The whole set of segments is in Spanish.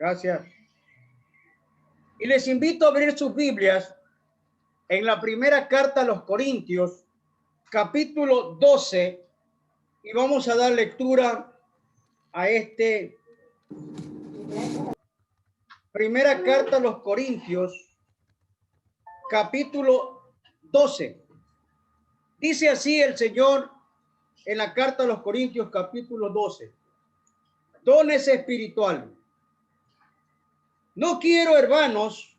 Gracias. Y les invito a abrir sus Biblias en la primera carta a los Corintios, capítulo 12, y vamos a dar lectura a primera carta a los Corintios, capítulo 12. Dice así el Señor en la carta a los Corintios, capítulo 12. Dones espirituales. No quiero, hermanos,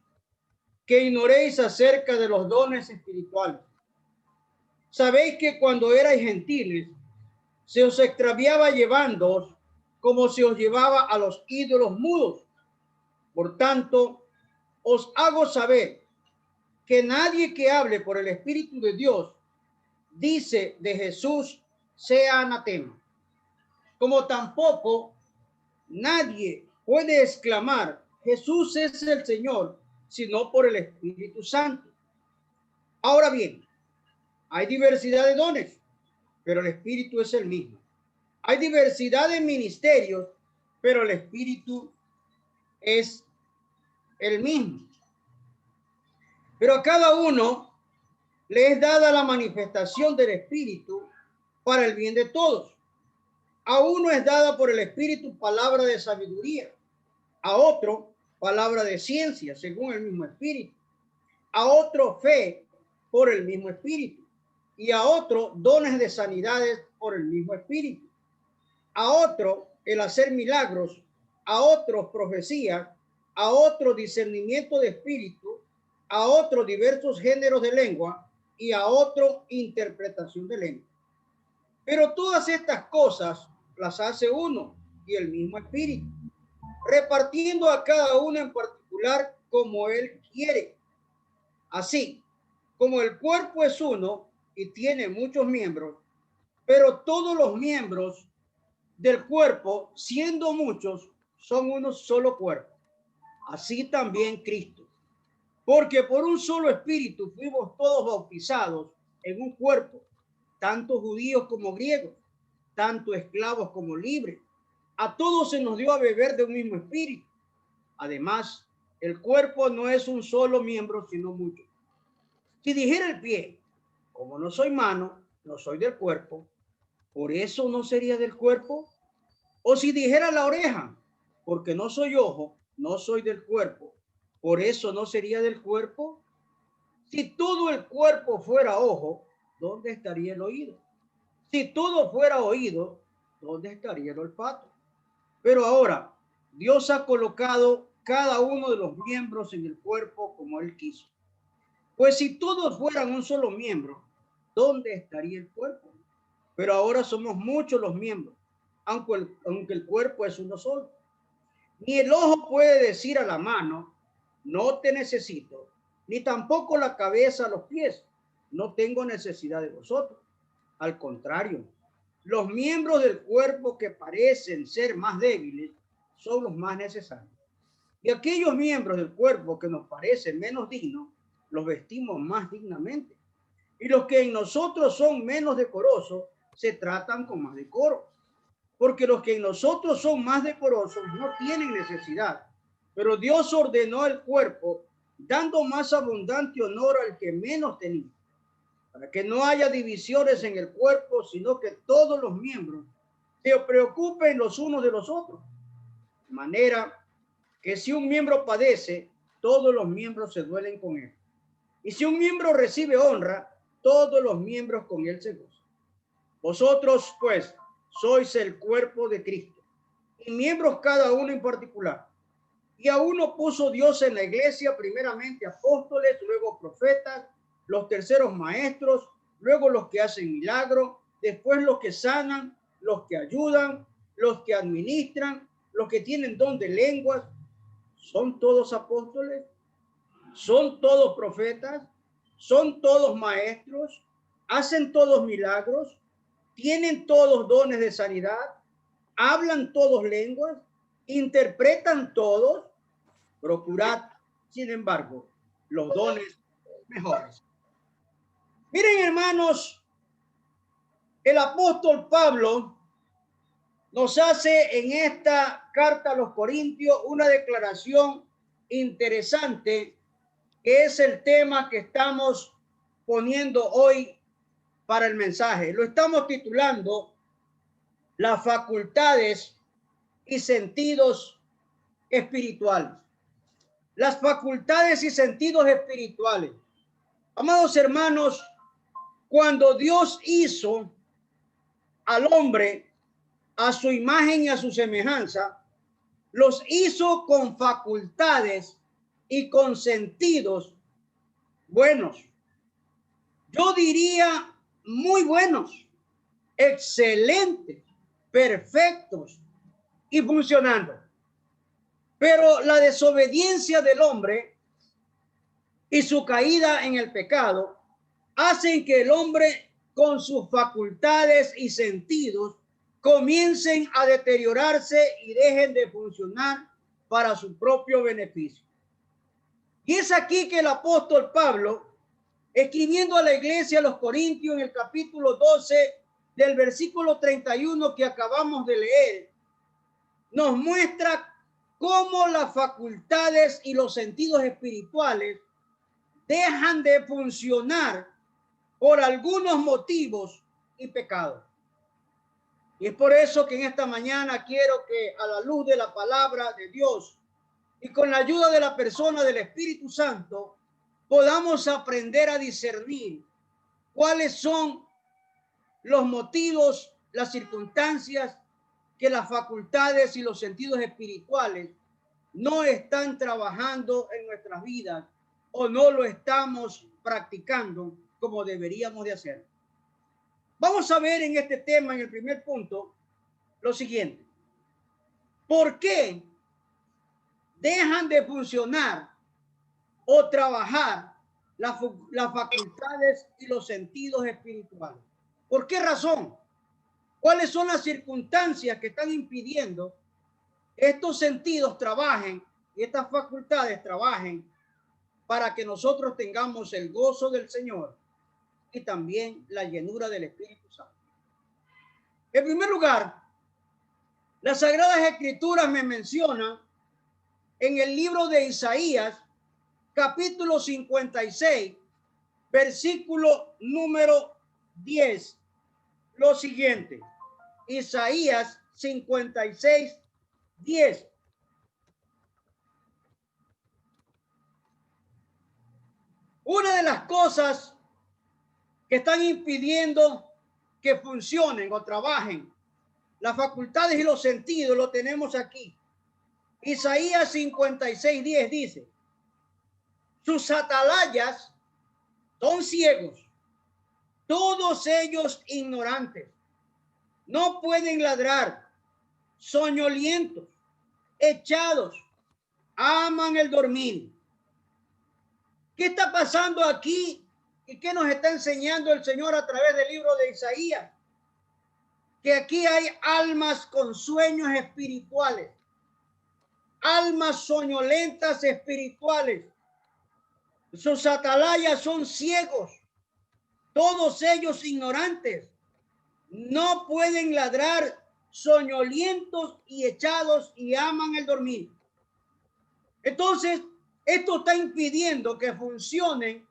que ignoréis acerca de los dones espirituales. Sabéis que cuando erais gentiles, se os extraviaba llevándoos como se os llevaba a los ídolos mudos. Por tanto, os hago saber que nadie que hable por el Espíritu de Dios dice de Jesús sea anatema, como tampoco nadie puede exclamar Jesús es el Señor, sino por el Espíritu Santo. Ahora bien, hay diversidad de dones, pero el Espíritu es el mismo. Hay diversidad de ministerios, pero el Espíritu es el mismo. Pero a cada uno le es dada la manifestación del Espíritu para el bien de todos. A uno es dada por el Espíritu palabra de sabiduría, a otro palabra de ciencia, según el mismo Espíritu, a otro fe por el mismo Espíritu, y a otro dones de sanidades por el mismo Espíritu, a otro el hacer milagros, a otros profecía, a otro discernimiento de espíritu, a otro diversos géneros de lengua y a otro interpretación de lengua. Pero todas estas cosas las hace uno y el mismo Espíritu, repartiendo a cada uno en particular como él quiere. Así como el cuerpo es uno y tiene muchos miembros, pero todos los miembros del cuerpo, siendo muchos, son uno solo cuerpo. Así también Cristo. Porque por un solo espíritu fuimos todos bautizados en un cuerpo, tanto judíos como griegos, tanto esclavos como libres. A todos se nos dio a beber de un mismo espíritu. Además, el cuerpo no es un solo miembro, sino muchos. Si dijera el pie, como no soy mano, no soy del cuerpo, ¿por eso no sería del cuerpo? O si dijera la oreja, porque no soy ojo, no soy del cuerpo, ¿por eso no sería del cuerpo? Si todo el cuerpo fuera ojo, ¿dónde estaría el oído? Si todo fuera oído, ¿dónde estaría el olfato? Pero ahora, Dios ha colocado cada uno de los miembros en el cuerpo como Él quiso. Pues si todos fueran un solo miembro, ¿dónde estaría el cuerpo? Pero ahora somos muchos los miembros, aunque el cuerpo es uno solo. Ni el ojo puede decir a la mano, no te necesito, ni tampoco la cabeza a los pies, no tengo necesidad de vosotros. Al contrario, los miembros del cuerpo que parecen ser más débiles son los más necesarios. Y aquellos miembros del cuerpo que nos parecen menos dignos, los vestimos más dignamente. Y los que en nosotros son menos decorosos, se tratan con más decoro. Porque los que en nosotros son más decorosos no tienen necesidad. Pero Dios ordenó el cuerpo, dando más abundante honor al que menos tenía, para que no haya divisiones en el cuerpo, sino que todos los miembros se preocupen los unos de los otros. De manera que si un miembro padece, todos los miembros se duelen con él. Y si un miembro recibe honra, todos los miembros con él se gozan. Vosotros, pues, sois el cuerpo de Cristo, y miembros cada uno en particular. Y a uno puso Dios en la iglesia, primeramente apóstoles, luego profetas, los terceros maestros, luego los que hacen milagros, después los que sanan, los que ayudan, los que administran, los que tienen don de lenguas. ¿Son todos apóstoles? ¿Son todos profetas? ¿Son todos maestros? ¿Hacen todos milagros? ¿Tienen todos dones de sanidad? ¿Hablan todos lenguas? ¿Interpretan todos? Procurad, sin embargo, los dones mejores. Miren, hermanos, el apóstol Pablo nos hace en esta carta a los Corintios una declaración interesante, que es el tema que estamos poniendo hoy para el mensaje. Lo estamos titulando las facultades y sentidos espirituales. Las facultades y sentidos espirituales. Amados hermanos, cuando Dios hizo al hombre a su imagen y a su semejanza, los hizo con facultades y con sentidos buenos. Yo diría muy buenos, excelentes, perfectos y funcionando. Pero la desobediencia del hombre y su caída en el pecado hacen que el hombre con sus facultades y sentidos comiencen a deteriorarse y dejen de funcionar para su propio beneficio. Y es aquí que el apóstol Pablo, escribiendo a la iglesia de los Corintios en el capítulo 12 del versículo 31 que acabamos de leer, nos muestra cómo las facultades y los sentidos espirituales dejan de funcionar por algunos motivos y pecados. Y es por eso que en esta mañana quiero que, a la luz de la palabra de Dios y con la ayuda de la persona del Espíritu Santo, podamos aprender a discernir cuáles son los motivos, las circunstancias que las facultades y los sentidos espirituales no están trabajando en nuestras vidas o no lo estamos practicando como deberíamos de hacer. Vamos a ver en este tema, en el primer punto, lo siguiente. ¿Por qué dejan de funcionar o trabajar las facultades y los sentidos espirituales? ¿Por qué razón? ¿Cuáles son las circunstancias que están impidiendo estos sentidos trabajen y estas facultades trabajen para que nosotros tengamos el gozo del Señor y también la llenura del Espíritu Santo? En primer lugar, las Sagradas Escrituras me mencionan en el libro de Isaías, capítulo 56, versículo número 10, lo siguiente. Isaías 56, 10. Una de las cosas que están impidiendo que funcionen o trabajen las facultades y los sentidos lo tenemos aquí. Isaías 56, 10 dice: sus atalayas son ciegos, todos ellos ignorantes, no pueden ladrar, soñolientos, echados, aman el dormir. ¿Qué está pasando aquí y qué nos está enseñando el Señor a través del libro de Isaías? Que aquí hay almas con sueños espirituales, almas soñolentas espirituales. Sus atalayas son ciegos, todos ellos ignorantes, no pueden ladrar, soñolientos y echados y aman el dormir. Entonces, esto está impidiendo que funcionen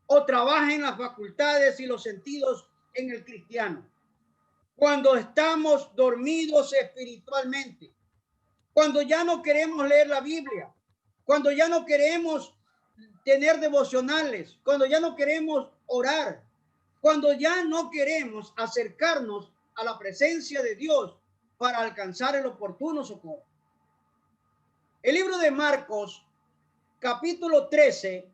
o trabajen las facultades y los sentidos en el cristiano. Cuando estamos dormidos espiritualmente, cuando ya no queremos leer la Biblia, cuando ya no queremos tener devocionales, cuando ya no queremos orar, cuando ya no queremos acercarnos a la presencia de Dios para alcanzar el oportuno socorro. El libro de Marcos, capítulo 13,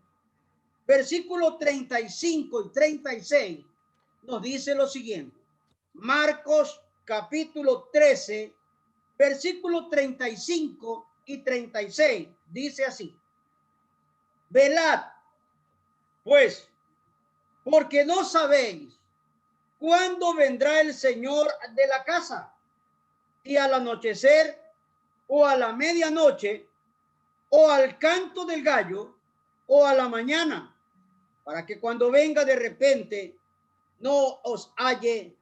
versículos 35 y 36, nos dice lo siguiente. Marcos, capítulo 13, versículos 35 y 36, dice así: velad, pues, porque no sabéis cuándo vendrá el Señor de la casa, y al anochecer, o a la medianoche, o al canto del gallo, o a la mañana, para que cuando venga de repente no os halle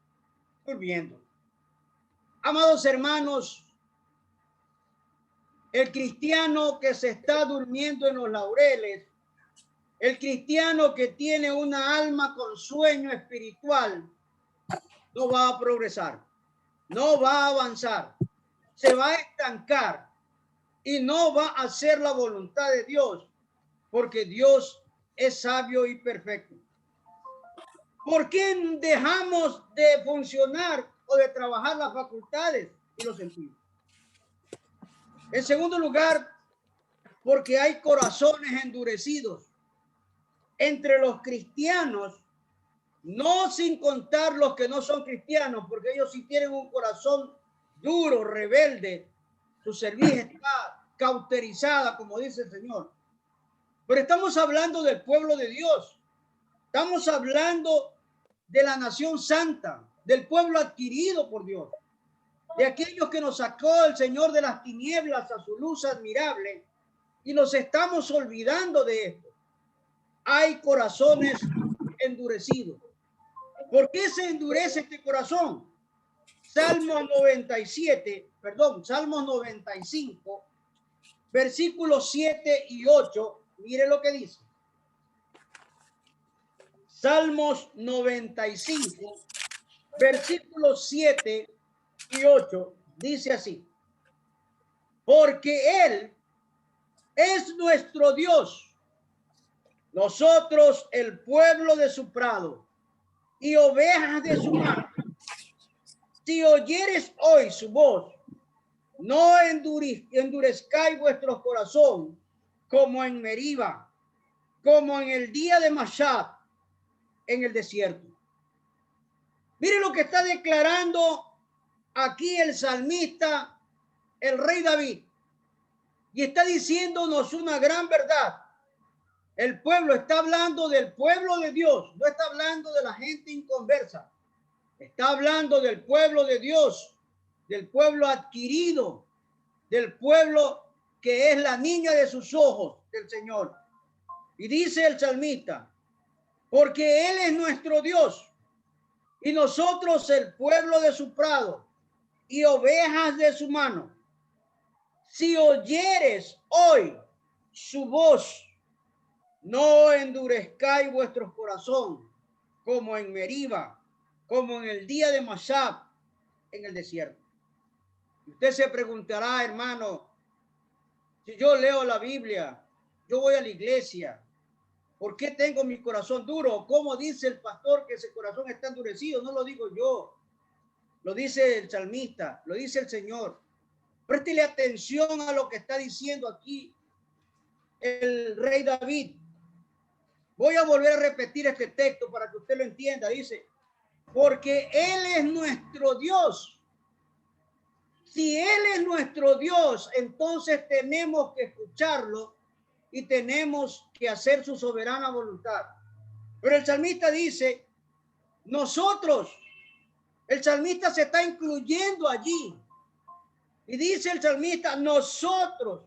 durmiendo. Amados hermanos, el cristiano que se está durmiendo en los laureles, el cristiano que tiene una alma con sueño espiritual, no va a progresar, no va a avanzar, se va a estancar y no va a hacer la voluntad de Dios, porque Dios es sabio y perfecto. ¿Por qué dejamos de funcionar o de trabajar las facultades y los sentidos? En segundo lugar, porque hay corazones endurecidos entre los cristianos, no sin contar los que no son cristianos, porque ellos sí tienen un corazón duro, rebelde. Su cerviz está cauterizada, como dice el Señor. Pero estamos hablando del pueblo de Dios. Estamos hablando de la nación santa, del pueblo adquirido por Dios, de aquellos que nos sacó el Señor de las tinieblas a su luz admirable, y nos estamos olvidando de esto. Hay corazones endurecidos. ¿Por qué se endurece este corazón? Salmos 95, versículos 7 y 8. Mire lo que dice. Salmos 95, versículos 7 y 8, dice así: porque Él es nuestro Dios, nosotros el pueblo de su prado y ovejas de su mano. Si oyeres hoy su voz, no endurezcáis vuestro corazón como en Meriba, como en el día de Mashab, en el desierto. Mire lo que está declarando aquí el salmista, el rey David, y está diciéndonos una gran verdad. El pueblo está hablando del pueblo de Dios, no está hablando de la gente inconversa, está hablando del pueblo de Dios, del pueblo adquirido, del pueblo que es la niña de sus ojos del Señor. Y dice el salmista: porque Él es nuestro Dios y nosotros el pueblo de su prado y ovejas de su mano. Si oyeres hoy su voz, no endurezcáis vuestro corazón como en Meriba, como en el día de Mashab, en el desierto. Usted se preguntará, hermano, si yo leo la Biblia, yo voy a la iglesia, ¿por qué tengo mi corazón duro? ¿Cómo dice el pastor que ese corazón está endurecido? No lo digo yo, lo dice el salmista, lo dice el Señor. Préstele atención a lo que está diciendo aquí el rey David. Voy a volver a repetir este texto para que usted lo entienda. Dice: porque Él es nuestro Dios. Si Él es nuestro Dios, entonces tenemos que escucharlo y tenemos que hacer su soberana voluntad. Pero el salmista dice, nosotros, el salmista se está incluyendo allí. Y dice el salmista, nosotros,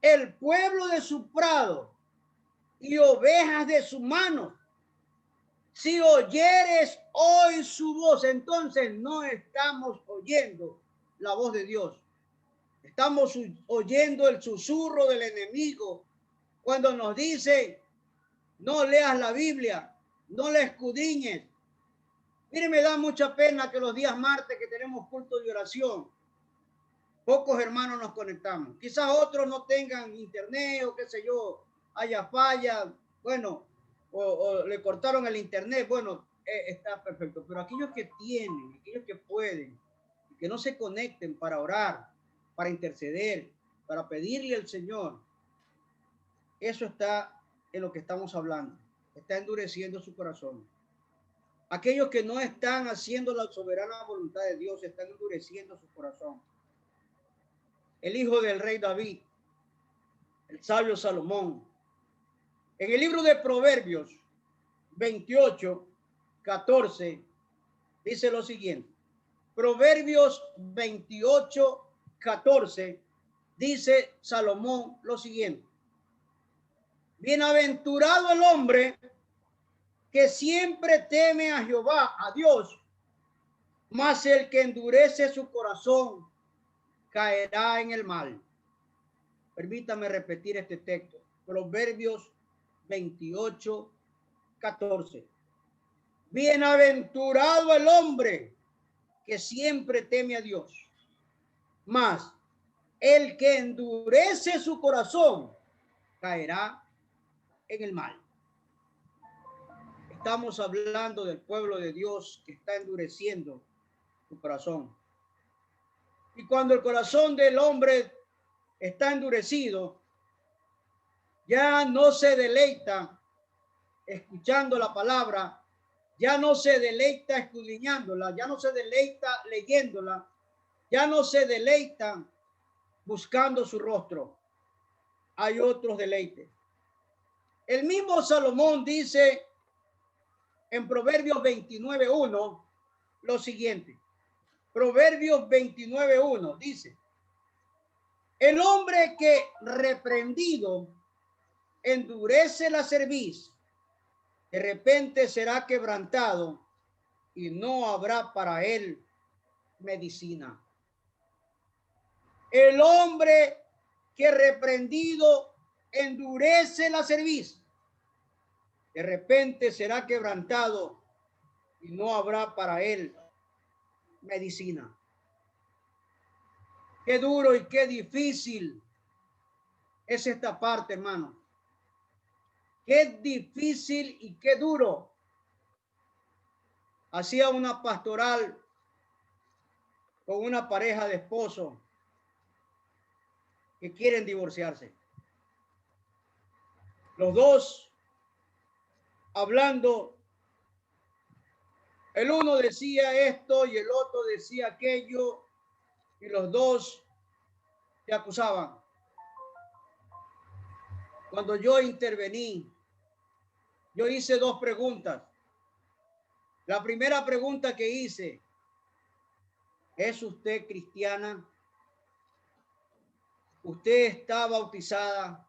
el pueblo de su prado y ovejas de su mano. Si oyeres hoy su voz, entonces no estamos oyendo la voz de Dios. Estamos oyendo el susurro del enemigo cuando nos dice, no leas la Biblia, no la escudriñes. Mire, me da mucha pena que los días martes que tenemos culto de oración, pocos hermanos nos conectamos. Quizás otros no tengan internet o qué sé yo, haya falla, bueno, o le cortaron el internet, bueno, está perfecto. Pero aquellos que tienen, aquellos que pueden, que no se conecten para orar, para interceder, para pedirle al Señor, eso está en lo que estamos hablando. Está endureciendo su corazón. Aquellos que no están haciendo la soberana voluntad de Dios están endureciendo su corazón. El hijo del rey David, el sabio Salomón, en el libro de Proverbios 28, 14, dice lo siguiente. Proverbios 28, 14, dice Salomón lo siguiente. Bienaventurado el hombre que siempre teme a Jehová, a Dios, mas el que endurece su corazón caerá en el mal. Permítame repetir este texto. Proverbios 28, 14. Bienaventurado el hombre que siempre teme a Dios, mas el que endurece su corazón caerá en el mal. Estamos hablando del pueblo de Dios que está endureciendo su corazón. Y cuando el corazón del hombre está endurecido, ya no se deleita escuchando la palabra, ya no se deleita escudriñándola, ya no se deleita leyéndola, ya no se deleita buscando su rostro. Hay otros deleites. El mismo Salomón dice en Proverbios 29:1 lo siguiente. Proverbios 29:1 dice: el hombre que reprendido endurece la cerviz, de repente será quebrantado y no habrá para él medicina. El hombre que reprendido endurece la cerviz, de repente será quebrantado y no habrá para él medicina. Qué duro y qué difícil es esta parte, hermano. Qué difícil y qué duro. Hacía una pastoral con una pareja de esposos que quieren divorciarse. Los dos hablando, el uno decía esto y el otro decía aquello, y los dos se acusaban. Cuando yo intervení, yo hice dos preguntas. La primera pregunta que hice: ¿es usted cristiana? ¿Usted está bautizada?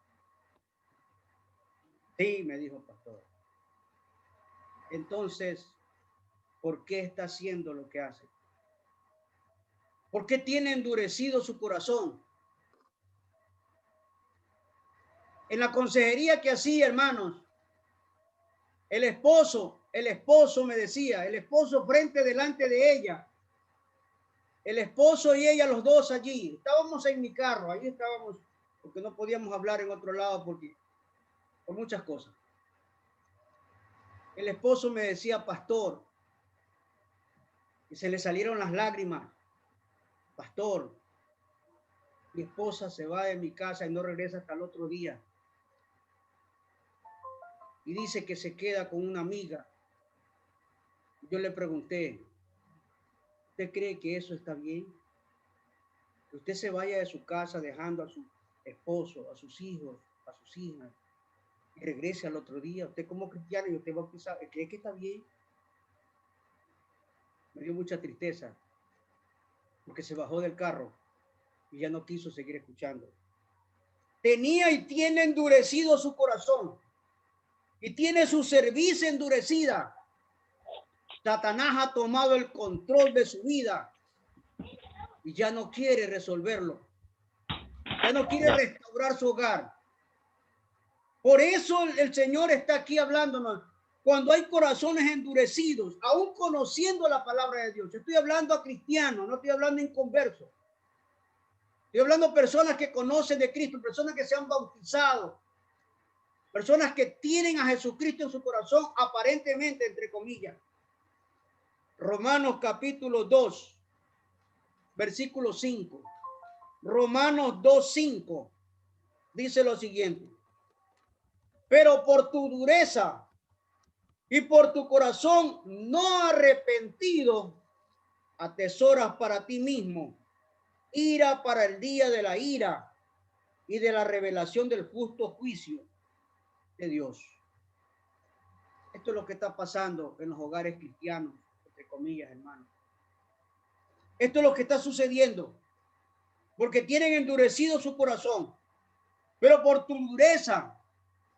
Sí, me dijo el pastor. Entonces, ¿por qué está haciendo lo que hace? ¿Por qué tiene endurecido su corazón? En la consejería que hacía, hermanos, el esposo me decía, el esposo frente delante de ella, el esposo y ella, los dos allí, estábamos en mi carro, ahí estábamos, porque no podíamos hablar en otro lado por muchas cosas. El esposo me decía: pastor, y se le salieron las lágrimas, pastor, mi esposa se va de mi casa y no regresa hasta el otro día. Y dice que se queda con una amiga. Yo le pregunté: ¿usted cree que eso está bien? Que usted se vaya de su casa dejando a su esposo, a sus hijos, a sus hijas, y regrese al otro día. Usted como cristiano y usted bautizado, ¿cree que está bien? Me dio mucha tristeza, porque se bajó del carro y ya no quiso seguir escuchando. Tenía y tiene endurecido su corazón, y tiene su cerviz endurecida. Satanás ha tomado el control de su vida y ya no quiere resolverlo. Ya no quiere restaurar su hogar. Por eso el Señor está aquí hablándonos. Cuando hay corazones endurecidos, aún conociendo la palabra de Dios. Yo estoy hablando a cristianos, no estoy hablando a inconversos. Estoy hablando a personas que conocen de Cristo, personas que se han bautizado, personas que tienen a Jesucristo en su corazón, aparentemente, entre comillas. Romanos capítulo 2, versículo 5. Romanos 2:5 dice lo siguiente: pero por tu dureza y por tu corazón no arrepentido, atesoras para ti mismo ira para el día de la ira y de la revelación del justo juicio de Dios. Esto es lo que está pasando en los hogares cristianos, entre comillas, hermanos. Esto es lo que está sucediendo, porque tienen endurecido su corazón. Pero por tu dureza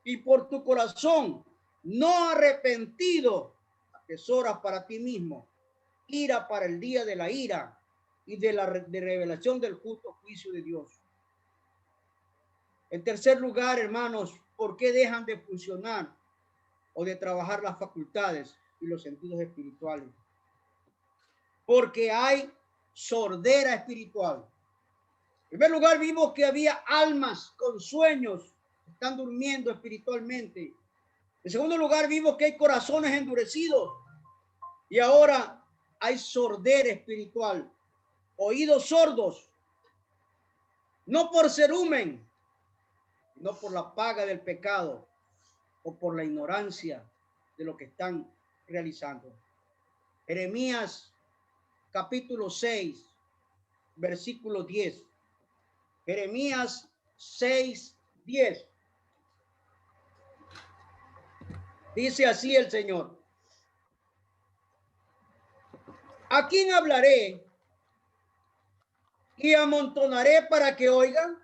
y por tu corazón no arrepentido, atesoras para ti mismo ira para el día de la ira y de la revelación del justo juicio de Dios. En tercer lugar, hermanos, ¿por qué dejan de funcionar o de trabajar las facultades y los sentidos espirituales? Porque hay sordera espiritual. En primer lugar, vimos que había almas con sueños, están durmiendo espiritualmente. En segundo lugar, vimos que hay corazones endurecidos. Y ahora hay sordera espiritual, oídos sordos, no por cerumen, no por la paga del pecado o por la ignorancia de lo que están realizando. Jeremías capítulo 6, versículo 10. Jeremías 6, 10. Dice así el Señor: ¿a quién hablaré y amontonaré para que oigan?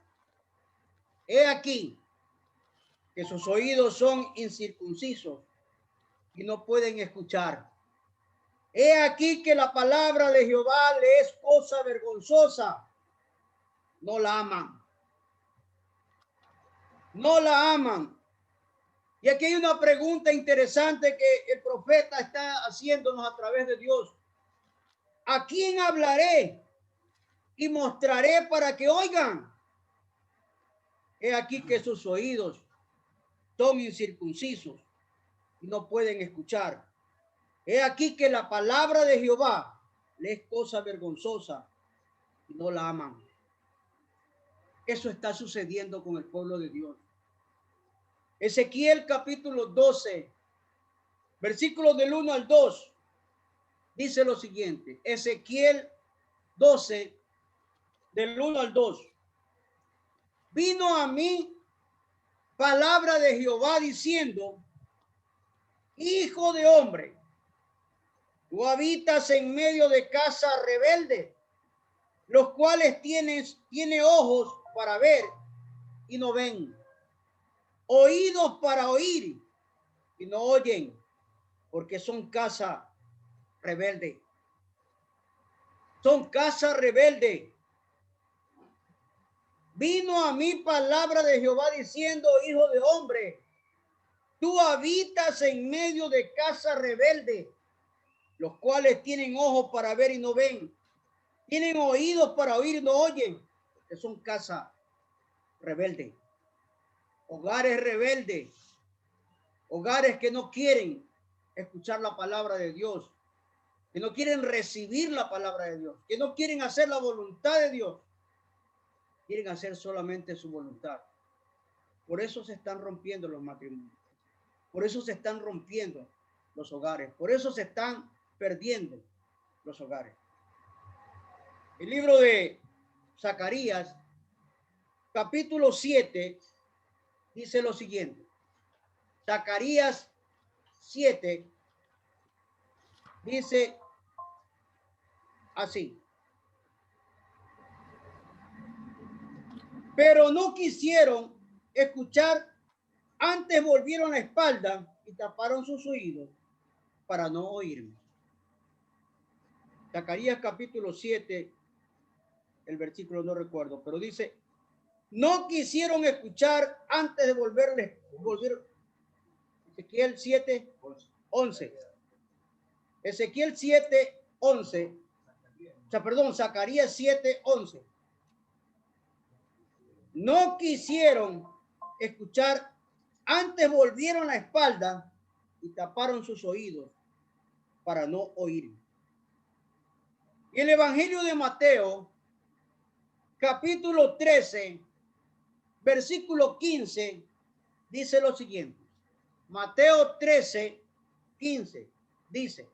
He aquí que sus oídos son incircuncisos y no pueden escuchar. He aquí que la palabra de Jehová le es cosa vergonzosa. No la aman. No la aman. Y aquí hay una pregunta interesante que el profeta está haciéndonos a través de Dios. ¿A quién hablaré y mostraré para que oigan? He aquí que sus oídos son incircuncisos y no pueden escuchar. He aquí que la palabra de Jehová le es cosa vergonzosa y no la aman. Eso está sucediendo con el pueblo de Dios. Ezequiel capítulo 12, versículos del 1 al 2, dice lo siguiente. Ezequiel 12, del 1 al 2. Vino a mí palabra de Jehová diciendo: hijo de hombre, tú habitas en medio de casa rebelde, los cuales tiene ojos para ver y no ven, oídos para oír y no oyen, porque son casa rebelde. Son casa rebelde. Vino a mí palabra de Jehová diciendo: hijo de hombre, tú habitas en medio de casa rebelde, los cuales tienen ojos para ver y no ven, tienen oídos para oír y no oyen, que son casa rebelde, hogares rebeldes, hogares que no quieren escuchar la palabra de Dios, que no quieren recibir la palabra de Dios, que no quieren hacer la voluntad de Dios, quieren hacer solamente su voluntad. Por eso se están rompiendo los matrimonios, por eso se están rompiendo los hogares, por eso se están perdiendo los hogares. El libro de Zacarías, capítulo 7, dice lo siguiente. Zacarías 7 dice así: pero no quisieron escuchar, antes volvieron la espalda y taparon sus oídos para no oírme. Zacarías capítulo 7, el versículo no recuerdo, pero dice: no quisieron escuchar antes de volver. Ezequiel 7, 11. Ezequiel 7, 11. O sea, perdón, Zacarías 7, 11. No quisieron escuchar, antes volvieron la espalda y taparon sus oídos para no oír. Y el Evangelio de Mateo, capítulo 13, versículo 15, dice lo siguiente. Mateo 13, 15, dice: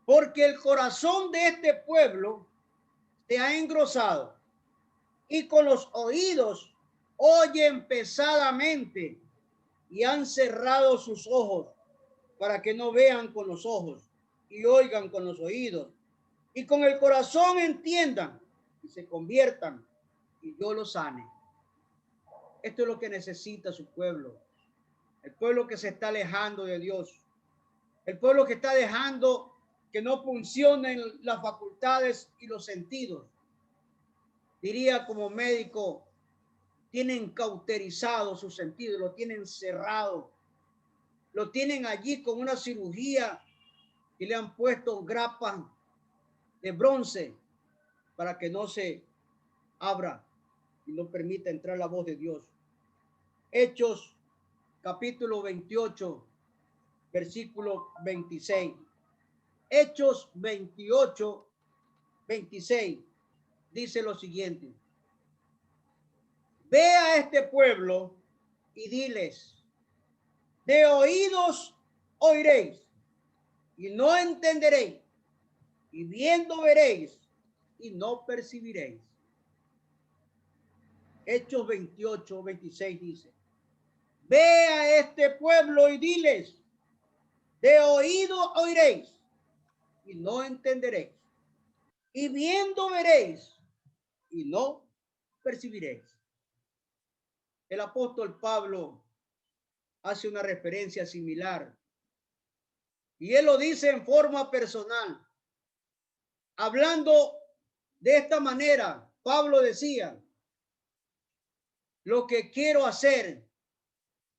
porque el corazón de este pueblo se ha engrosado y con los oídos oyen pesadamente y han cerrado sus ojos para que no vean con los ojos y oigan con los oídos y con el corazón entiendan y se conviertan y yo los sane. Esto es lo que necesita su pueblo, el pueblo que se está alejando de Dios, el pueblo que está dejando que no funcionen las facultades y los sentidos. Diría como médico, tienen cauterizado sus sentidos, lo tienen cerrado, lo tienen allí con una cirugía y le han puesto grapas de bronce para que no se abra y no permita entrar la voz de Dios. Hechos capítulo 28, versículo 26. Hechos 28, 26 dice lo siguiente: ve a este pueblo y diles, de oídos oiréis y no entenderéis, y viendo veréis y no percibiréis. Hechos 28, 26 dice, ve a este pueblo y diles, de oído oiréis y no entenderéis, y viendo veréis y no percibiréis. El apóstol Pablo hace una referencia similar y él lo dice en forma personal. Hablando de esta manera, Pablo decía, lo que quiero hacer,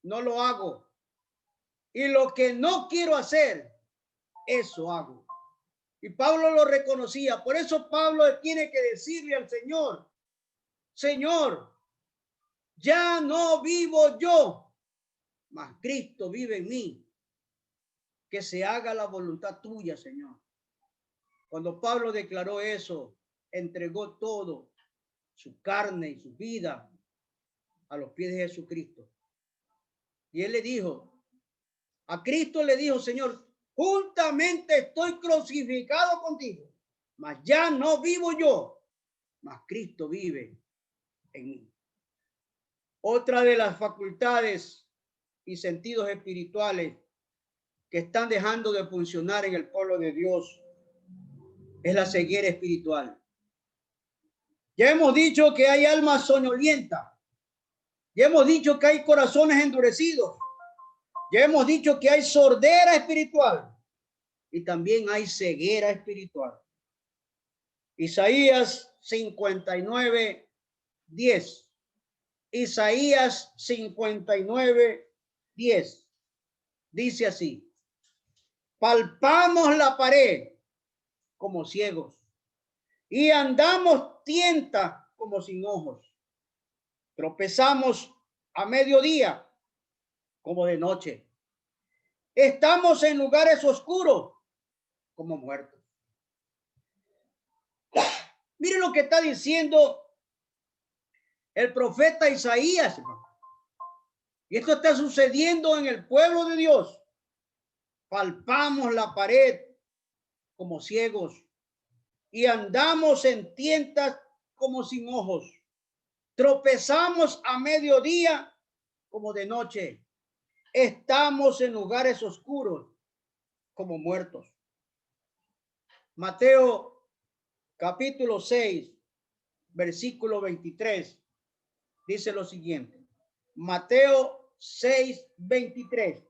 no lo hago. Y lo que no quiero hacer, eso hago. Y Pablo lo reconocía. Por eso Pablo tiene que decirle al Señor, Señor, ya no vivo yo, mas Cristo vive en mí. Que se haga la voluntad tuya, Señor. Cuando Pablo declaró eso, entregó todo, su carne y su vida, a los pies de Jesucristo. Y él le dijo, a Cristo le dijo, Señor, juntamente estoy crucificado contigo, mas ya no vivo yo, mas Cristo vive en mí. Otra de las facultades y sentidos espirituales que están dejando de funcionar en el pueblo de Dios es la ceguera espiritual. Ya hemos dicho que hay almas soñolientas. Ya hemos dicho que hay corazones endurecidos. Ya hemos dicho que hay sordera espiritual y también hay ceguera espiritual. Isaías 59, 10. Isaías 59, 10. Dice así: palpamos la pared como ciegos y andamos tientas como sin ojos. Tropezamos a mediodía como de noche. Estamos en lugares oscuros como muertos. Mire lo que está diciendo el profeta Isaías. Y esto está sucediendo en el pueblo de Dios. Palpamos la pared como ciegos y andamos en tientas como sin ojos. Tropezamos a mediodía como de noche. Estamos en lugares oscuros como muertos. Mateo capítulo 6, versículo 23, dice lo siguiente. Mateo 6, 23.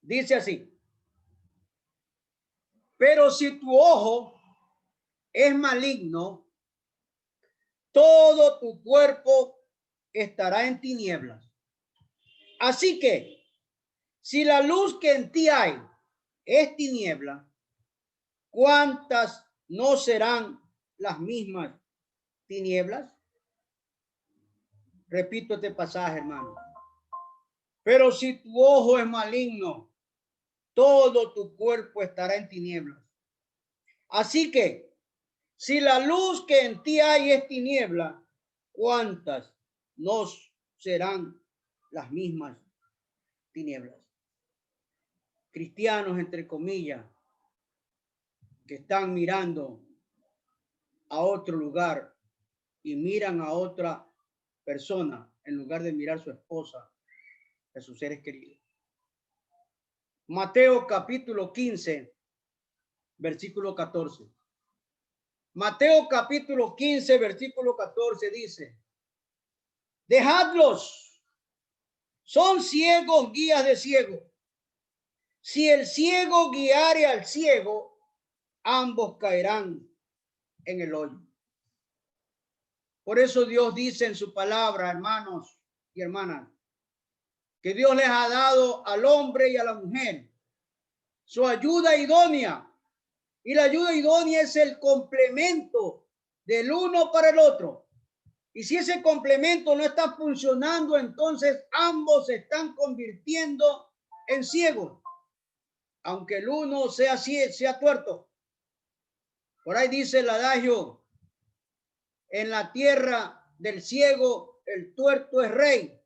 Dice así: pero si tu ojo es maligno, todo tu cuerpo estará en tinieblas. Así que, si la luz que en ti hay es tiniebla, ¿cuántas no serán las mismas tinieblas? Repito este pasaje, hermano. Pero si tu ojo es maligno, todo tu cuerpo estará en tinieblas. Así que, si la luz que en ti hay es tiniebla, ¿cuántas no serán las mismas tinieblas? Cristianos, entre comillas, que están mirando a otro lugar y miran a otra persona en lugar de mirar a su esposa, a sus seres queridos. Mateo capítulo 15, versículo 14. Mateo capítulo 15, versículo 14 dice: dejadlos, son ciegos, guías de ciegos. Si el ciego guiare al ciego, ambos caerán en el hoyo. Por eso Dios dice en su palabra, hermanos y hermanas, que Dios les ha dado al hombre y a la mujer su ayuda idónea. Y la ayuda idónea es el complemento del uno para el otro. Y si ese complemento no está funcionando, entonces ambos se están convirtiendo en ciegos. Aunque el uno sea tuerto. Por ahí dice el adagio, en la tierra del ciego, el tuerto es rey.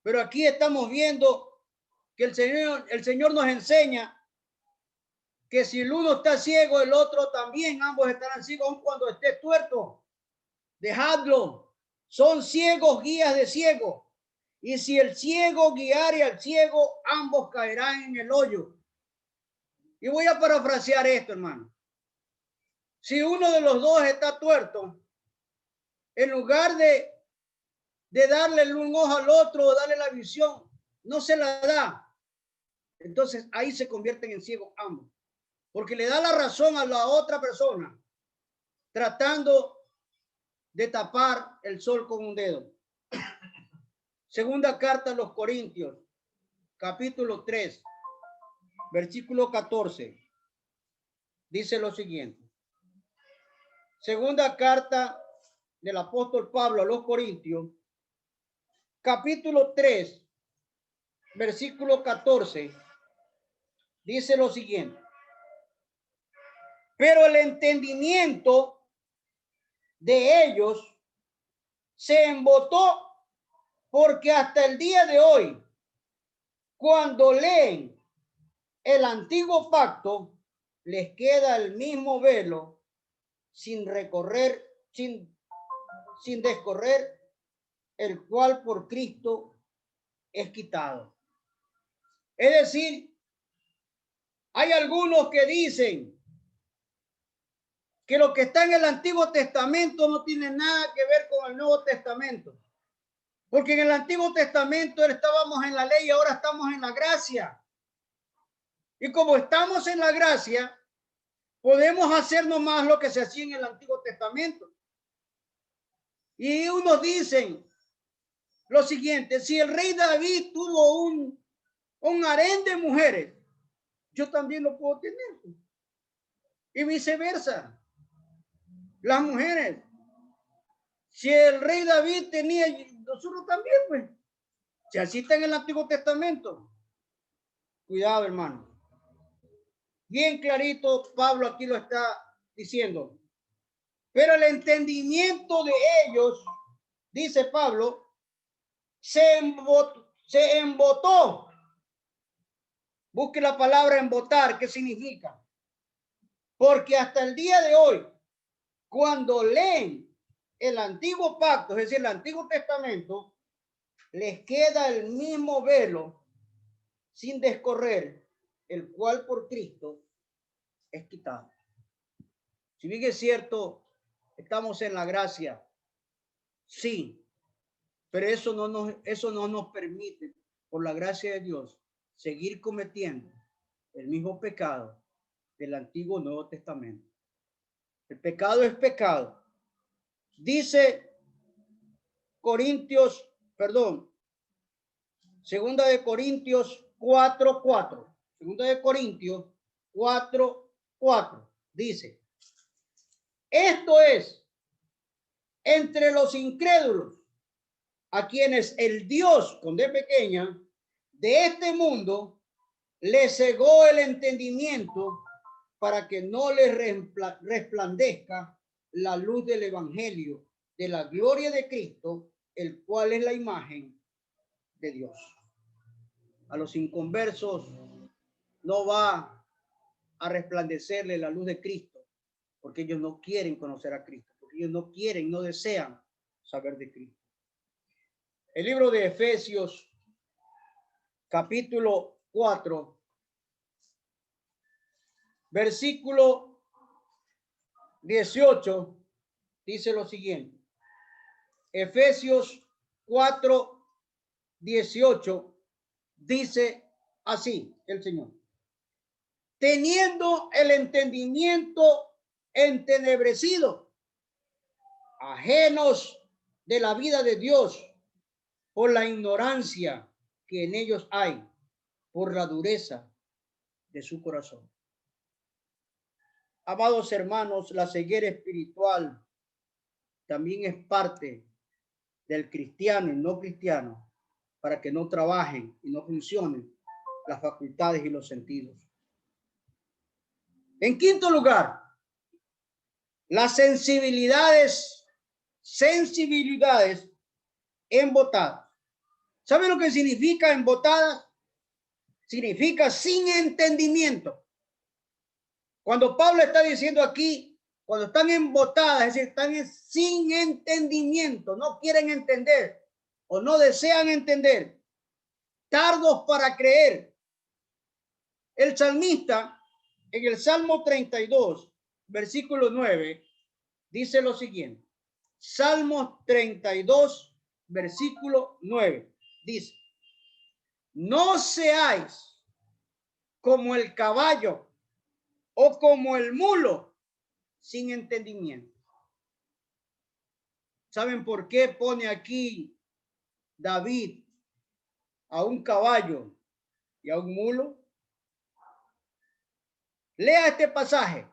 Pero aquí estamos viendo que el Señor nos enseña que si el uno está ciego, el otro también, ambos estarán ciegos aun cuando esté tuerto. Dejadlo. Son ciegos guías de ciegos. Y si el ciego guiare al ciego, ambos caerán en el hoyo. Y voy a parafrasear esto, hermano. Si uno de los dos está tuerto, en lugar de darle un ojo al otro o darle la visión, no se la da. Entonces ahí se convierten en ciegos ambos. Porque le da la razón a la otra persona, tratando de tapar el sol con un dedo. Segunda carta a los Corintios, capítulo 3, versículo 14. Dice lo siguiente. Segunda carta del apóstol Pablo a los Corintios, capítulo 3, versículo 14. Dice lo siguiente. Pero el entendimiento de ellos se embotó, porque hasta el día de hoy, cuando leen el antiguo pacto, les queda el mismo velo sin descorrer, el cual por Cristo es quitado. Es decir, hay algunos que dicen que lo que está en el Antiguo Testamento no tiene nada que ver con el Nuevo Testamento. Porque en el Antiguo Testamento estábamos en la ley y ahora estamos en la gracia. Y como estamos en la gracia, podemos hacer nomás lo que se hacía en el Antiguo Testamento. Y unos dicen lo siguiente: si el rey David tuvo un harén de mujeres, yo también lo puedo tener. Y viceversa. Las mujeres, si el rey David tenía, nosotros también, pues. Si así está en el Antiguo Testamento. Cuidado, hermano. Bien clarito, Pablo aquí lo está diciendo. Pero el entendimiento de ellos, dice Pablo, se embotó. Busque la palabra embotar, ¿qué significa? Porque hasta el día de hoy, cuando leen el antiguo pacto, es decir, el Antiguo Testamento, les queda el mismo velo sin descorrer, el cual por Cristo es quitado. Si bien es cierto, estamos en la gracia, sí, pero eso no nos permite, por la gracia de Dios, seguir cometiendo el mismo pecado del Antiguo Nuevo Testamento. El pecado es pecado. Dice Segunda de Corintios 4:4. Segunda de Corintios 4:4. Dice: esto es, entre los incrédulos, a quienes el Dios, con D pequeña, de este mundo, les cegó el entendimiento para que no les resplandezca la luz del evangelio de la gloria de Cristo, el cual es la imagen de Dios. A los inconversos no va a resplandecerle la luz de Cristo, porque ellos no quieren conocer a Cristo, porque ellos no desean saber de Cristo. El libro de Efesios, capítulo 4, versículo 18, dice lo siguiente. Efesios 4:18 dice así el Señor. Teniendo el entendimiento entenebrecido, ajenos de la vida de Dios por la ignorancia que en ellos hay, por la dureza de su corazón. Amados hermanos, la ceguera espiritual también es parte del cristiano y no cristiano para que no trabajen y no funcionen las facultades y los sentidos. En quinto lugar, las sensibilidades embotadas. ¿Saben lo que significa embotadas? Significa sin entendimiento. Cuando Pablo está diciendo aquí, cuando están embotadas, es decir, están sin entendimiento, no quieren entender o no desean entender, tardos para creer. El salmista en el Salmo 32, versículo 9, dice lo siguiente. Salmo 32, versículo 9, dice: no seáis como el caballo o como el mulo sin entendimiento. ¿Saben por qué pone aquí David a un caballo y a un mulo? Lea este pasaje.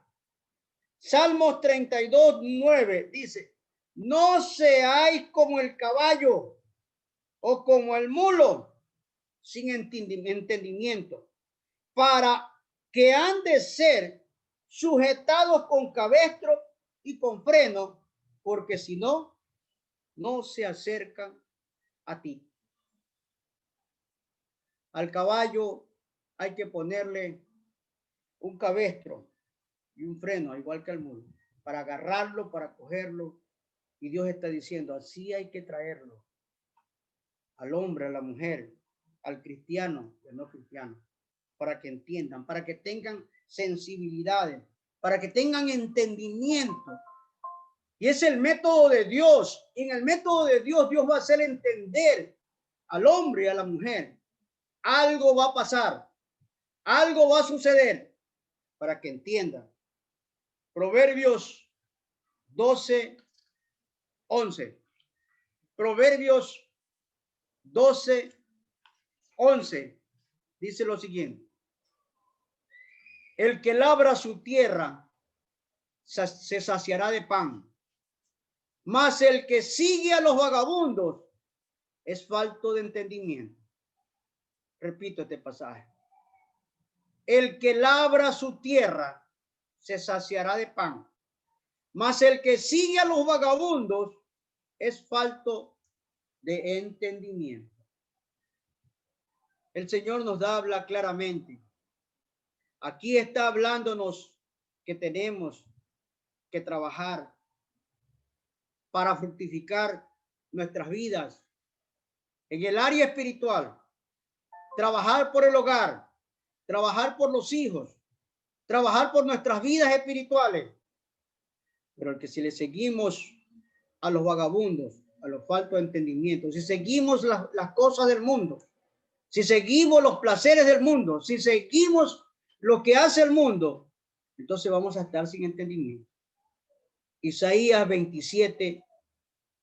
Salmos 32, 9 dice: no seáis como el caballo o como el mulo sin entendimiento, para que han de ser sujetados con cabestro y con freno, porque si no, no se acercan a ti. Al caballo hay que ponerle un cabestro y un freno, igual que al mulo, para agarrarlo, para cogerlo. Y Dios está diciendo, así hay que traerlo al hombre, a la mujer, al cristiano y al no cristiano, para que entiendan, para que tengan sensibilidades, para que tengan entendimiento. Y es el método de Dios. Y en el método de Dios, Dios va a hacer entender al hombre y a la mujer. Algo va a pasar, algo va a suceder para que entiendan. Proverbios 12, 11. Proverbios 12, 11. Dice lo siguiente. El que labra su tierra se saciará de pan, mas el que sigue a los vagabundos es falto de entendimiento. Repito este pasaje. El que labra su tierra se saciará de pan, mas el que sigue a los vagabundos es falto de entendimiento. El Señor nos habla claramente. Aquí está hablándonos que tenemos que trabajar para fructificar nuestras vidas en el área espiritual, trabajar por el hogar, trabajar por los hijos, trabajar por nuestras vidas espirituales. Pero el que si le seguimos a los vagabundos, a los faltos de entendimiento, si seguimos las cosas del mundo, si seguimos los placeres del mundo, si seguimos lo que hace el mundo, entonces vamos a estar sin entendimiento. Isaías 27,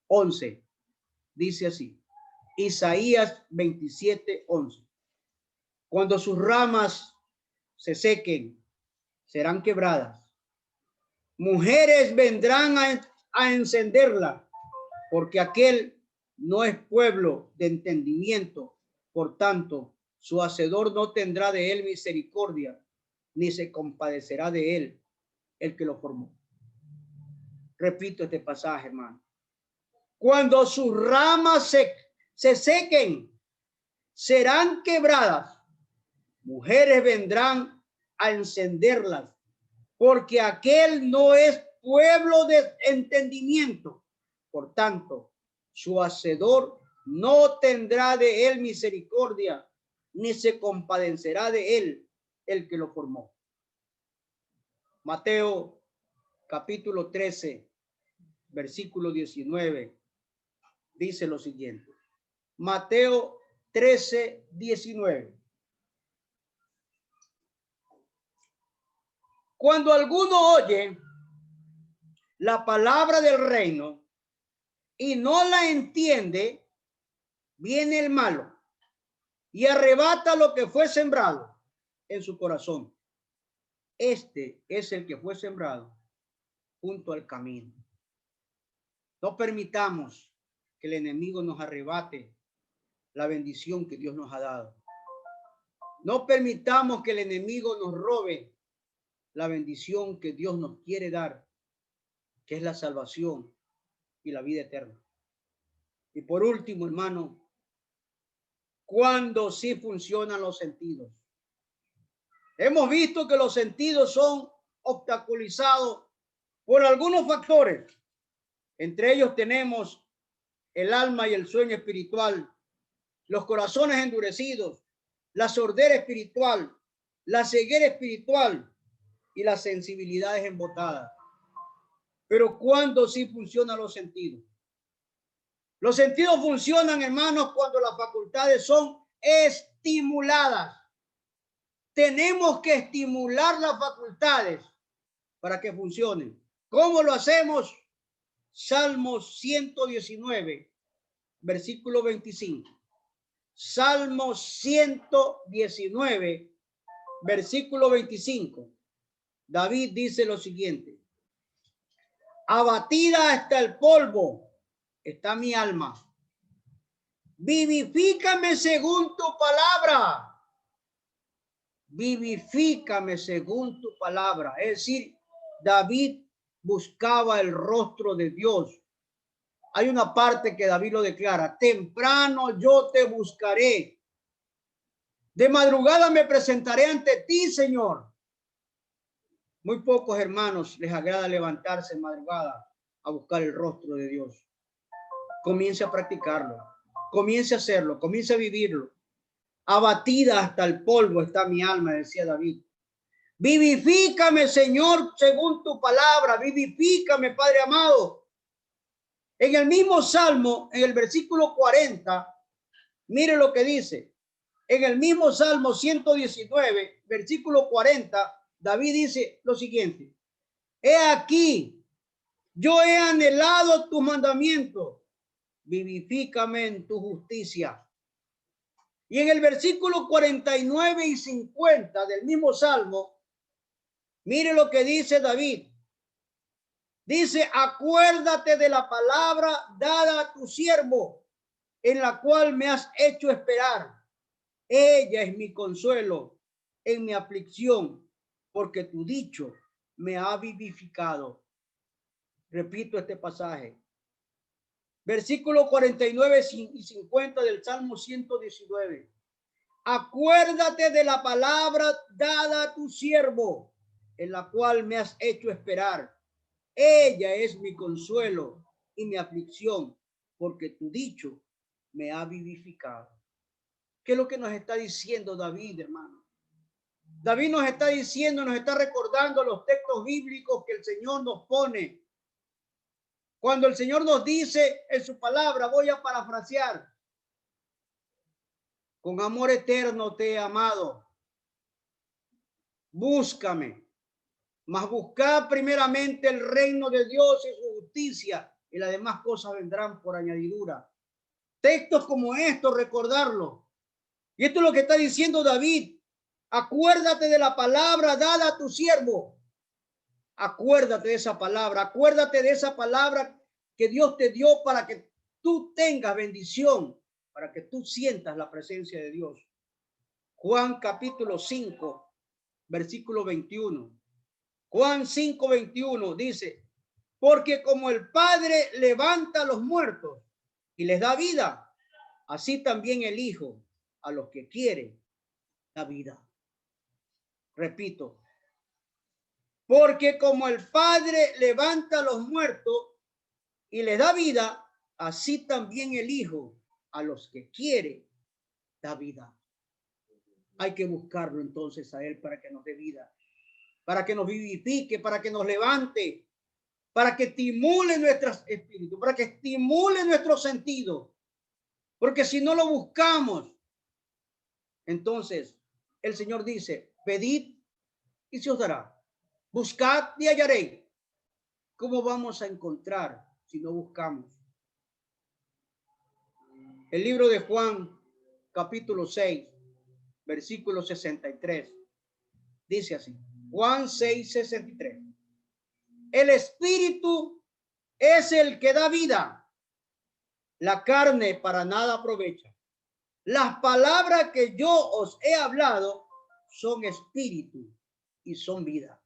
11 dice así. Isaías 27, 11. Cuando sus ramas se sequen, serán quebradas. Mujeres vendrán a encenderla, porque aquel no es pueblo de entendimiento. Por tanto, su hacedor no tendrá de él misericordia, ni se compadecerá de él el que lo formó. Repito este pasaje, hermano. Cuando sus ramas se sequen, serán quebradas. Mujeres vendrán a encenderlas, porque aquel no es pueblo de entendimiento. Por tanto, su hacedor no tendrá de él misericordia, ni se compadecerá de él el que lo formó. Mateo capítulo 13, versículo 19, dice lo siguiente. Mateo 13, 19. Cuando alguno oye la palabra del reino y no la entiende, viene el malo y arrebata lo que fue sembrado en su corazón. Este es el que fue sembrado junto al camino. No permitamos que el enemigo nos arrebate la bendición que Dios nos ha dado. No permitamos que el enemigo nos robe la bendición que Dios nos quiere dar, que es la salvación y la vida eterna. Y por último, hermano, cuando sí funcionan los sentidos. Hemos visto que los sentidos son obstaculizados por algunos factores. Entre ellos tenemos el alma y el sueño espiritual, los corazones endurecidos, la sordera espiritual, la ceguera espiritual y las sensibilidades embotadas. Pero ¿cuándo sí funcionan los sentidos? Los sentidos funcionan, hermanos, cuando las facultades son estimuladas. Tenemos que estimular las facultades para que funcionen. ¿Cómo lo hacemos? Salmo 119, versículo 25. Salmo 119, versículo 25. David dice lo siguiente: abatida hasta el polvo está mi alma. Vivifícame según tu palabra. Vivifícame según tu palabra. Es decir, David buscaba el rostro de Dios. Hay una parte que David lo declara: temprano yo te buscaré. De madrugada me presentaré ante ti, Señor. Muy pocos hermanos les agrada levantarse en madrugada a buscar el rostro de Dios. Comience a practicarlo, comience a hacerlo, comience a vivirlo. Abatida hasta el polvo está mi alma, decía David. Vivifícame, Señor, según tu palabra. Vivifícame, Padre amado. En el mismo Salmo, en el versículo 40, mire lo que dice. En el mismo Salmo 119, versículo 40, David dice lo siguiente: he aquí, yo he anhelado tus mandamientos, vivifícame en tu justicia. Y en el versículo 49 y 50 del mismo Salmo, mire lo que dice David. Dice: acuérdate de la palabra dada a tu siervo, en la cual me has hecho esperar. Ella es mi consuelo en mi aflicción, porque tu dicho me ha vivificado. Repito este pasaje. Versículo 49 y 50 del Salmo 119. Acuérdate de la palabra dada a tu siervo, en la cual me has hecho esperar. Ella es mi consuelo y mi aflicción, porque tu dicho me ha vivificado. ¿Qué es lo que nos está diciendo David, hermano? David nos está diciendo, nos está recordando los textos bíblicos que el Señor nos pone. Cuando el Señor nos dice en su palabra, voy a parafrasear: con amor eterno te he amado. Búscame, mas buscad primeramente el reino de Dios y su justicia, y las demás cosas vendrán por añadidura. Textos como estos, recordarlo. Y esto es lo que está diciendo David: acuérdate de la palabra dada a tu siervo. Acuérdate de esa palabra, acuérdate de esa palabra que Dios te dio para que tú tengas bendición, para que tú sientas la presencia de Dios. Juan capítulo 5, versículo 21. Juan 5, 21 dice: porque como el Padre levanta a los muertos y les da vida, así también el Hijo a los que quiere da vida. Repito: porque como el Padre levanta a los muertos y les da vida, así también el Hijo a los que quiere da vida. Hay que buscarlo entonces a Él para que nos dé vida, para que nos vivifique, para que nos levante, para que estimule nuestros espíritus, para que estimule nuestro sentido. Porque si no lo buscamos, entonces el Señor dice: pedid y se os dará. Buscad y hallaréis. ¿Cómo vamos a encontrar si no buscamos? El libro de Juan, capítulo 6, versículo 63. Dice así. Juan 6, 63. El espíritu es el que da vida. La carne para nada aprovecha. Las palabras que yo os he hablado son espíritu y son vida.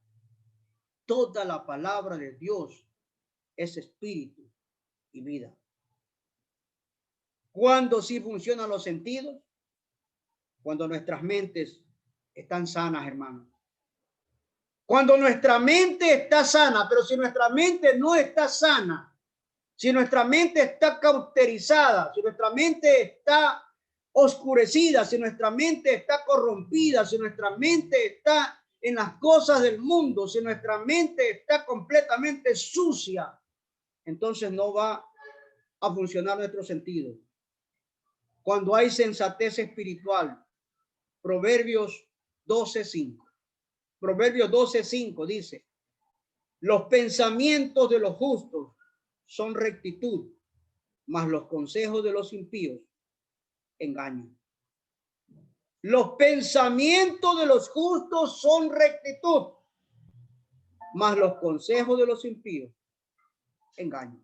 Toda la palabra de Dios es espíritu y vida. ¿Cuándo sí funcionan los sentidos? Cuando nuestras mentes están sanas, hermanos. Cuando nuestra mente está sana, pero si nuestra mente no está sana, si nuestra mente está cauterizada, si nuestra mente está oscurecida, si nuestra mente está corrompida, si nuestra mente está en las cosas del mundo, si nuestra mente está completamente sucia, entonces no va a funcionar nuestro sentido. Cuando hay sensatez espiritual, Proverbios 12:5. Proverbios 12:5 dice, los pensamientos de los justos son rectitud, mas los consejos de los impíos engaño. Los pensamientos de los justos son rectitud, mas los consejos de los impíos engaño.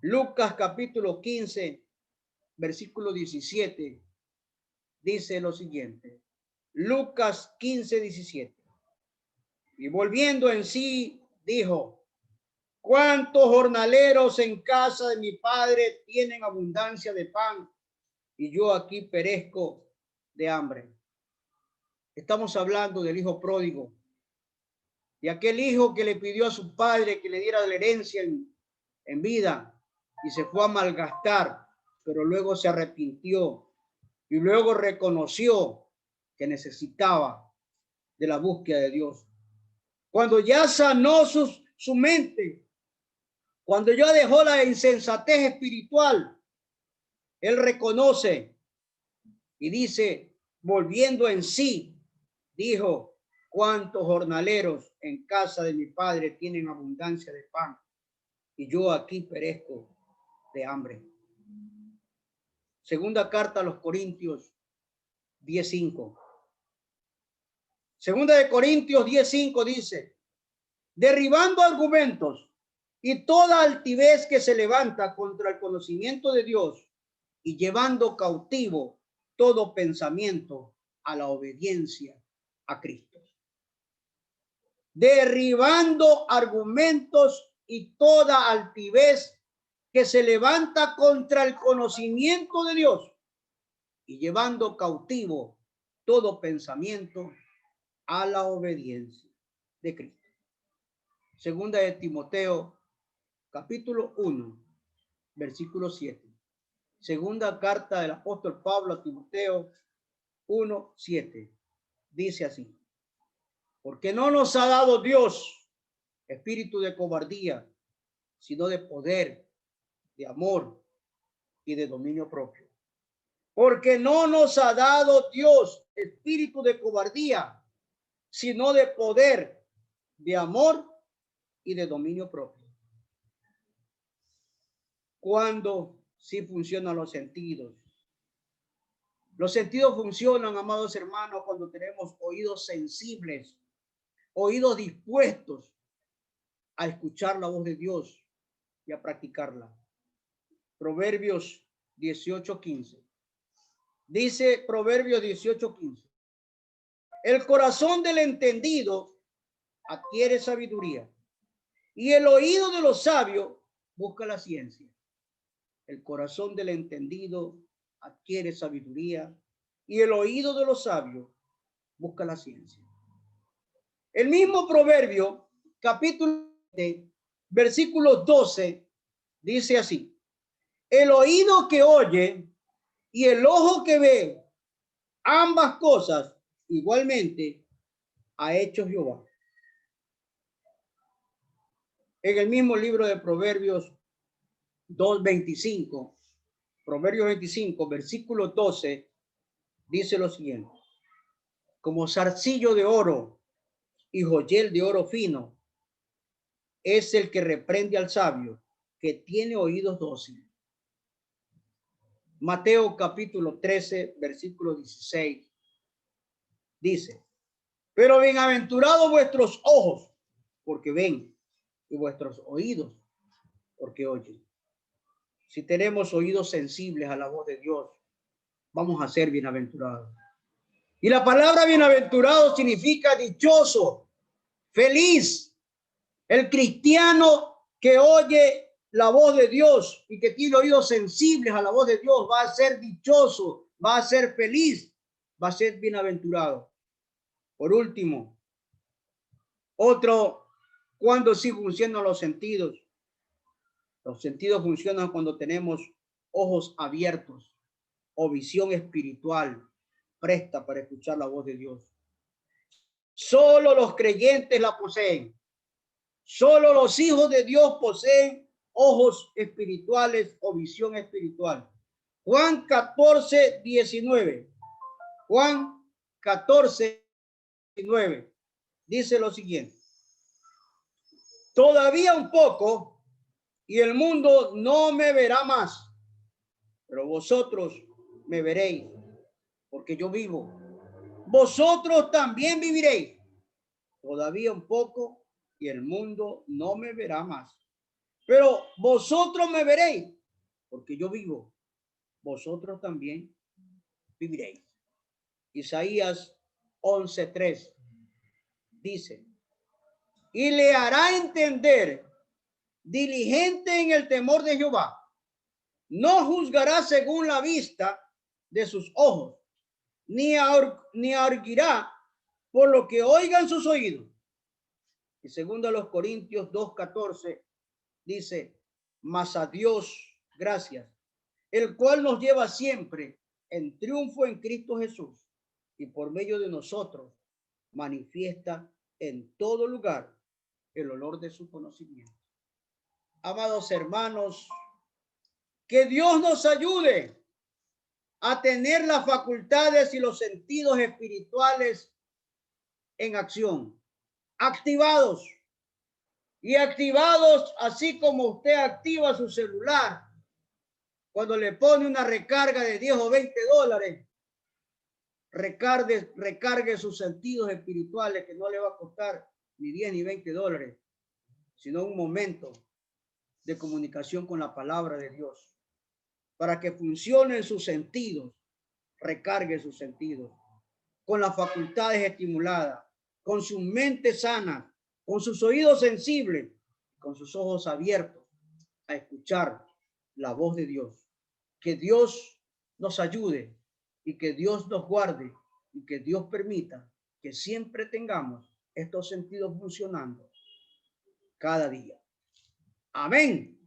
Lucas capítulo 15, versículo 17, dice lo siguiente. Lucas 15, 17. Y volviendo en sí, dijo, ¿cuántos jornaleros en casa de mi padre tienen abundancia de pan? Y yo aquí perezco de hambre. Estamos hablando del hijo pródigo, de aquel hijo que le pidió a su padre que le diera la herencia en vida y se fue a malgastar, pero luego se arrepintió y luego reconoció que necesitaba de la búsqueda de Dios. Cuando ya sanó su mente, cuando ya dejó la insensatez espiritual, él reconoce y dice, volviendo en sí, dijo, cuántos jornaleros en casa de mi padre tienen abundancia de pan y yo aquí perezco de hambre. Segunda carta a los Corintios 10:5. Segunda de Corintios 10:5 dice, derribando argumentos y toda altivez que se levanta contra el conocimiento de Dios y llevando cautivo todo pensamiento a la obediencia a Cristo. Derribando argumentos y toda altivez que se levanta contra el conocimiento de Dios y llevando cautivo todo pensamiento a la obediencia de Cristo. Segunda de Timoteo, capítulo 1, versículo 7. Segunda carta del apóstol Pablo a Timoteo 1:7. Dice así, porque no nos ha dado Dios espíritu de cobardía, sino de poder, de amor y de dominio propio. Porque no nos ha dado Dios espíritu de cobardía, sino de poder, de amor y de dominio propio. Cuando sí funcionan los sentidos. Los sentidos funcionan, amados hermanos, cuando tenemos oídos sensibles, oídos dispuestos a escuchar la voz de Dios y a practicarla. Proverbios 18:15. Dice Proverbios 18:15. El corazón del entendido adquiere sabiduría y el oído de los sabios busca la ciencia. El corazón del entendido adquiere sabiduría y el oído de los sabios busca la ciencia. El mismo Proverbio, capítulo 20, versículo 12, dice así: el oído que oye y el ojo que ve, ambas cosas igualmente ha hecho Jehová. En el mismo libro de Proverbios 2:25, Proverbios 25, versículo 12, dice lo siguiente: como zarcillo de oro y joyel de oro fino es el que reprende al sabio, que tiene oídos dóciles. Mateo capítulo 13, versículo 16, dice, pero bienaventurados vuestros ojos, porque ven, y vuestros oídos, porque oyen. Si tenemos oídos sensibles a la voz de Dios, vamos a ser bienaventurados. Y la palabra bienaventurado significa dichoso, feliz. El cristiano que oye la voz de Dios y que tiene oídos sensibles a la voz de Dios va a ser dichoso, va a ser feliz, va a ser bienaventurado. Por último, cuando sí funcionan los sentidos. Los sentidos funcionan cuando tenemos ojos abiertos o visión espiritual presta para escuchar la voz de Dios. Solo los creyentes la poseen. Solo los hijos de Dios poseen ojos espirituales o visión espiritual. Juan 14, 19. Juan 14, 19. Dice lo siguiente. Todavía un poco y el mundo no me verá más, pero vosotros me veréis, porque yo vivo. Vosotros también viviréis. Todavía un poco y el mundo no me verá más, pero vosotros me veréis, porque yo vivo. Vosotros también viviréis. Isaías 11:3 dice, y le hará entender, diligente en el temor de Jehová, no juzgará según la vista de sus ojos, ni arguirá por lo que oigan sus oídos. Y segundo a los Corintios 2:14 dice, mas a Dios gracias, el cual nos lleva siempre en triunfo en Cristo Jesús y por medio de nosotros manifiesta en todo lugar el olor de su conocimiento. Amados hermanos, que Dios nos ayude a tener las facultades y los sentidos espirituales en acción, activados. Y activados así como usted activa su celular cuando le pone una recarga de 10 o 20 dólares, recargue sus sentidos espirituales, que no le va a costar ni 10 ni 20 dólares, sino un momento de comunicación con la palabra de Dios. Para que funcionen sus sentidos, recargue sus sentidos, con las facultades estimuladas, con su mente sana, con sus oídos sensibles, con sus ojos abiertos a escuchar la voz de Dios. Que Dios nos ayude y que Dios nos guarde y que Dios permita que siempre tengamos estos sentidos funcionando cada día. Amén.